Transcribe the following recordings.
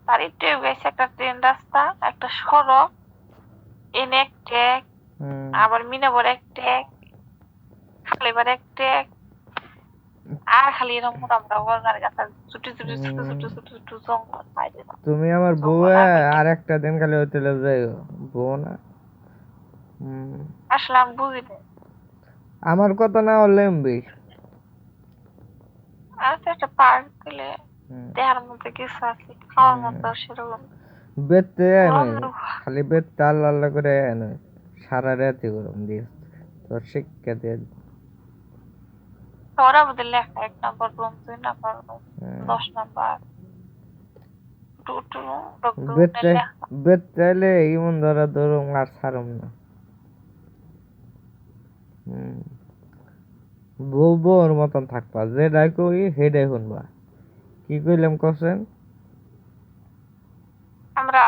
তার একটু গেছে একটা ট্রেন রাস্তা, একটা সড়ক, এনে এক ট্যাক, আবার মিনাবর এক ট্যাক, খালিবার এক ট্যাক, আর খালি এরকম মোটা মোটা বর্গার গাছ আর ছোট ছোট ছোট ছোট ছোট ছোট জঙ্গল বাইরে তুমি আমার বউ জঙ্গল আর একটা দিন খালি হোটেলে যাইও বউ না। আসলে আমি বুঝি না। আমার কথা না হলে এমবি আচ্ছা একটা পার্ক গেলে দেহার মধ্যে কিছু আছে, খাওয়ার মতো সেরকম বেতে গরম খালি বেতে আল্লাহ আল্লাহ করে সারা রাতে গরম দিয়ে তোর শিক্ষা দিয়ে ওরা আমাদের লেখা 1 নম্বর রুম, 2 নম্বর রুম, 10 নম্বর বেতে বেতে ইমন ধরা ধরুম আর ছাড়ুম না। বউ বউর মতন থাকবা, যেটাই কই হেডাই শুনবা। কি কইলাম কছেন? আমরা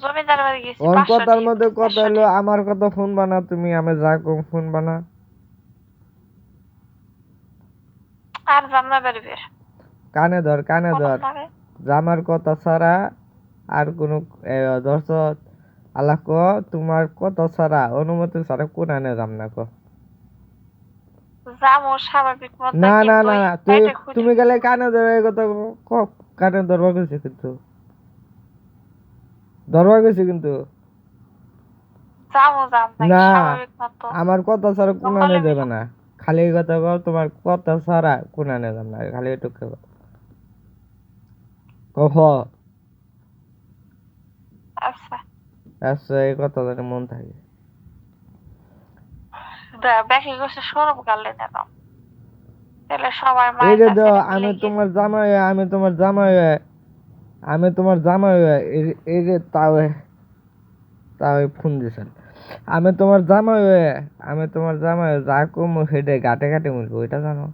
জমিদার বাড়ি গেছি ওর 500 কথার টিপ মধ্যে কথা 400 হলো টিপ। আমার কথা শুনবা না তুমি, আমি যা কম শুনবা না। আর জামাই বাড়ি বের কানে ধর কানে কোন ধর, লাগে জামার কথা ছাড়া আর কোনো দর্শক আল্লাহ ক তোমার কথা ছাড়া অনুমতি ছাড়া কোন আনে যাম না ক। জামু স্বাভাবিক মতো, না না কিন্তু না ওই না, পেটে খুলে তুমি গেলে কানে ধরে এই কথা কানে ধরবা গেছে কিন্তু, ধরবা গেছে কিন্তু। জামু জাম নাই না, স্বাভাবিক মতো আমার কথা ছাড়া কোন আনে জঙ্গলে যাবে মিলাম। না। খালি এই কথা কও তোমার কথা ছাড়া কোন আনে যাম না, খালি এটুকু কহ। আচ্ছা আচ্ছা, এই কথা যেন মন থাকে। ব্যাকে গেছে সৌরভ গালে নিলাম, তাহলে সবাই এই মায়ের যে কাছে দাও, মিলে আমি গিয়ে তোমার জামাই, আমি তোমার জামাই, আমি তোমার জামাই, এই যে তাও তাও ফোন দিছেন। আমি তোমার জামাই, আমি তোমার জামাই, যা কম সেটাই ঘাটে ঘাটে মিলবো, এটা জানো।